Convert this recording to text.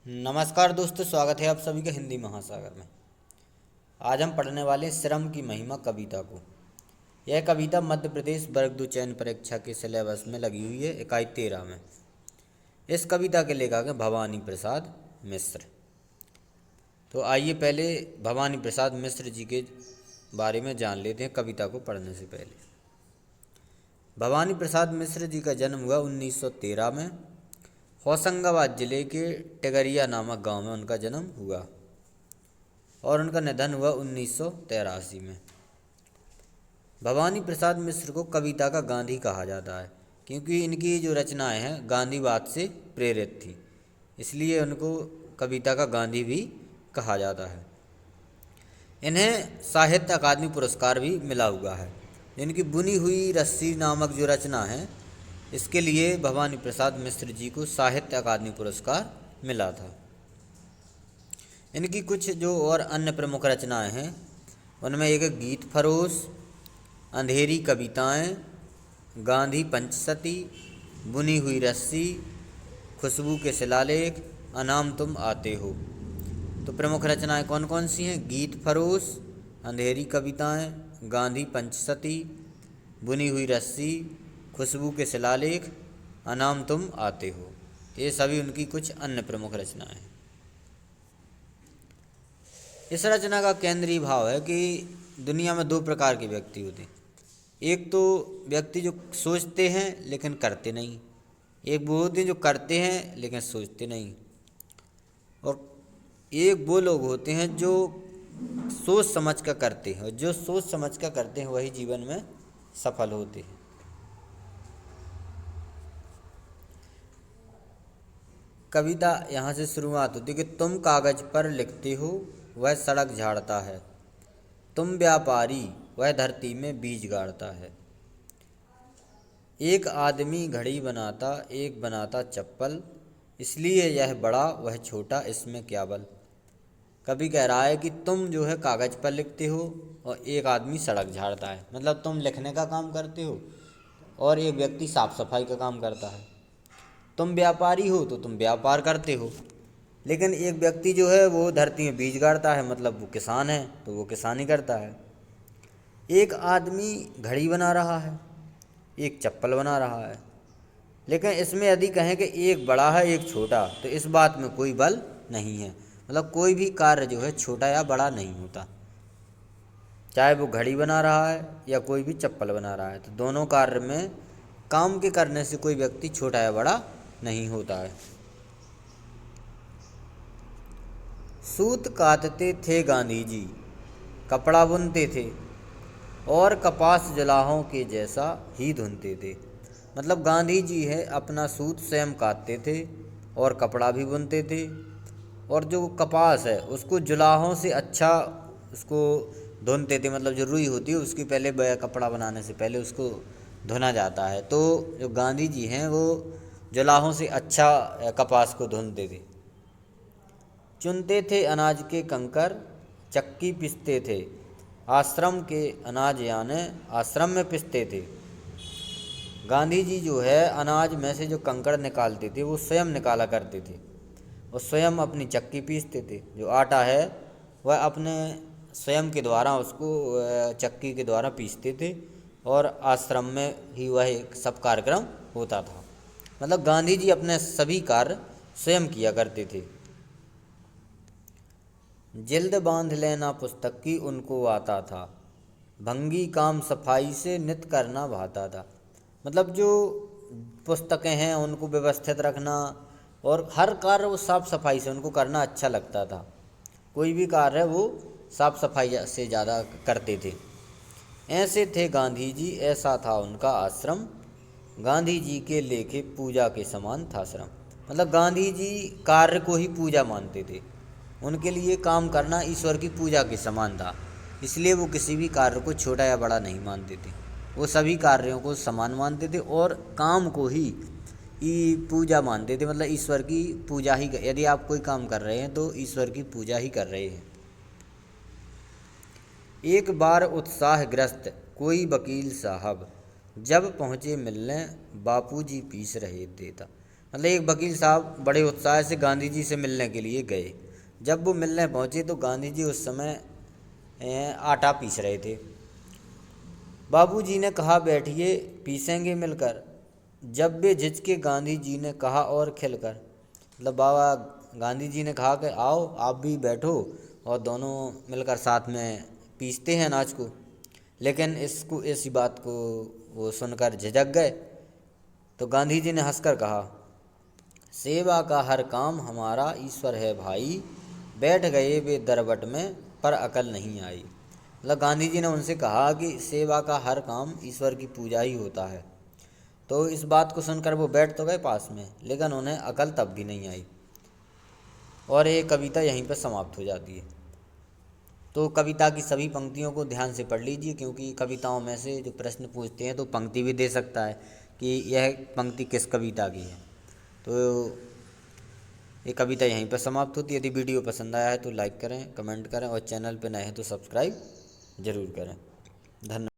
नमस्कार दोस्तों, स्वागत है आप सभी का हिंदी महासागर में। आज हम पढ़ने वाले हैं श्रम की महिमा कविता को। यह कविता मध्य प्रदेश वर्ग 2 चयन परीक्षा के सिलेबस में लगी हुई है, इकाई 13 में। इस कविता के लेखक हैं भवानी प्रसाद मिश्र। तो आइए पहले भवानी प्रसाद मिश्र जी के बारे में जान लेते हैं कविता को पढ़ने से पहले। भवानी प्रसाद मिश्र जी का जन्म हुआ 1913 में। होशंगाबाद जिले के टिगरिया नामक गांव में उनका जन्म हुआ और उनका निधन हुआ 1983 में। भवानी प्रसाद मिश्र को कविता का गांधी कहा जाता है क्योंकि इनकी जो रचनाएं हैं गांधीवाद से प्रेरित थी, इसलिए उनको कविता का गांधी भी कहा जाता है। इन्हें साहित्य अकादमी पुरस्कार भी मिला हुआ है। इनकी बुनी हुई रस्सी नामक जो रचना है, इसके लिए भवानी प्रसाद मिश्र जी को साहित्य अकादमी पुरस्कार मिला था। इनकी कुछ जो और अन्य प्रमुख रचनाएं हैं उनमें एक गीत फरोश, अंधेरी कविताएं, गांधी पंचसती, बुनी हुई रस्सी, खुशबू के शिलालेख, अनाम तुम आते हो। तो प्रमुख रचनाएं कौन कौन सी हैं? गीत फरोश, अंधेरी कविताएं, गांधी पंचसती, बुनी हुई रस्सी, खुशबू के शिलालेख, अनाम तुम आते हो। ये सभी उनकी कुछ अन्य प्रमुख रचनाएं हैं। इस रचना का केंद्रीय भाव है कि दुनिया में दो प्रकार के व्यक्ति होते हैं। एक तो व्यक्ति जो सोचते हैं लेकिन करते नहीं, एक वो होते हैं जो करते हैं लेकिन सोचते नहीं, और एक वो लोग होते हैं जो सोच समझ कर करते हैं, और जो सोच समझ कर करते हैं वही जीवन में सफल होते हैं। कविता यहाँ से शुरुआत होती है कि तुम कागज पर लिखते हो, वह सड़क झाड़ता है। तुम व्यापारी, वह धरती में बीज गाड़ता है। एक आदमी घड़ी बनाता, एक बनाता चप्पल, इसलिए यह बड़ा वह छोटा, इसमें क्या बल। कवि कह रहा है कि तुम जो है कागज पर लिखते हो और एक आदमी सड़क झाड़ता है, मतलब तुम लिखने का काम करते हो और एक व्यक्ति साफ सफाई का काम करता है। तुम व्यापारी हो तो तुम व्यापार करते हो, लेकिन एक व्यक्ति जो है वो धरती में बीज गाड़ता है, मतलब वो किसान है तो वो किसानी करता है। एक आदमी घड़ी बना रहा है, एक चप्पल बना रहा है, लेकिन इसमें यदि कहें कि एक बड़ा है एक छोटा, तो इस बात में कोई बल नहीं है। मतलब कोई भी कार्य जो है छोटा या बड़ा नहीं होता, चाहे वो घड़ी बना रहा है या कोई भी चप्पल बना रहा है। तो दोनों कार्य में काम के करने से कोई व्यक्ति छोटा या बड़ा नहीं होता है। सूत काटते थे गांधी जी, कपड़ा बुनते थे और कपास जुलाहों के जैसा ही धुनते थे। मतलब गांधी जी है अपना सूत स्वयं काटते थे और कपड़ा भी बुनते थे, और जो कपास है उसको जुलाहों से अच्छा उसको धुनते थे। मतलब जो रुई होती है उसकी पहले कपड़ा बनाने से पहले उसको धुना जाता है। तो जो गांधी जी हैं वो जुलाहों से अच्छा कपास को धुनते थे। चुनते थे अनाज के कंकर, चक्की पिसते थे, आश्रम के अनाज यानी आश्रम में पिसते थे। गांधी जी जो है अनाज में से जो कंकड़ निकालते थे वो स्वयं निकाला करते थे और स्वयं अपनी चक्की पीसते थे। जो आटा है वह अपने स्वयं के द्वारा उसको चक्की के द्वारा पीसते थे और आश्रम में ही वह सब कार्यक्रम होता था। मतलब गांधी जी अपने सभी कार्य स्वयं किया करते थे। जिल्द बांध लेना पुस्तक की उनको आता था, भंगी काम सफाई से नित करना भाता था। मतलब जो पुस्तकें हैं उनको व्यवस्थित रखना और हर कार्य वो साफ सफाई से उनको करना अच्छा लगता था। कोई भी कार्य वो साफ सफाई से ज़्यादा करते थे। ऐसे थे गांधी जी, ऐसा था उनका आश्रम, गांधी जी के लेखे पूजा के समान था श्रम। मतलब गांधी जी कार्य को ही पूजा मानते थे, उनके लिए काम करना ईश्वर की पूजा के समान था, इसलिए वो किसी भी कार्य को छोटा या बड़ा नहीं मानते थे। वो सभी कार्यों को समान मानते थे और काम को ही पूजा मानते थे। मतलब ईश्वर की पूजा ही, यदि आप कोई काम कर रहे हैं तो ईश्वर की पूजा ही कर रहे हैं। एक बार उत्साहग्रस्त कोई वकील साहब जब पहुँचे मिलने, बापूजी पीस रहे देता। मतलब एक वकील साहब बड़े उत्साह से गांधी जी से मिलने के लिए गए। जब वो मिलने पहुंचे तो गांधी जी उस समय आटा पीस रहे थे। बाबूजी ने कहा, बैठिए, पीसेंगे मिलकर। जब वे झिझके गांधी जी ने कहा, और खिलकर। मतलब बाबा गांधी जी ने कहा कि आओ आप भी बैठो और दोनों मिलकर साथ में पीसते हैं अनाज को। लेकिन इसी बात को वो सुनकर झिझक गए। तो गांधी जी ने हंसकर कहा, सेवा का हर काम हमारा ईश्वर है भाई। बैठ गए वे दरबट में, पर अकल नहीं आई। मतलब गांधी जी ने उनसे कहा कि सेवा का हर काम ईश्वर की पूजा ही होता है। तो इस बात को सुनकर वो बैठ तो गए पास में, लेकिन उन्हें अकल तब भी नहीं आई। और ये कविता यहीं पर समाप्त हो जाती है। तो कविता की सभी पंक्तियों को ध्यान से पढ़ लीजिए, क्योंकि कविताओं में से जो प्रश्न पूछते हैं तो पंक्ति भी दे सकता है कि यह पंक्ति किस कविता की है। तो ये कविता यहीं पर समाप्त होती है। यदि वीडियो पसंद आया है तो लाइक करें, कमेंट करें और चैनल पर नए हैं तो सब्सक्राइब ज़रूर करें। धन्यवाद।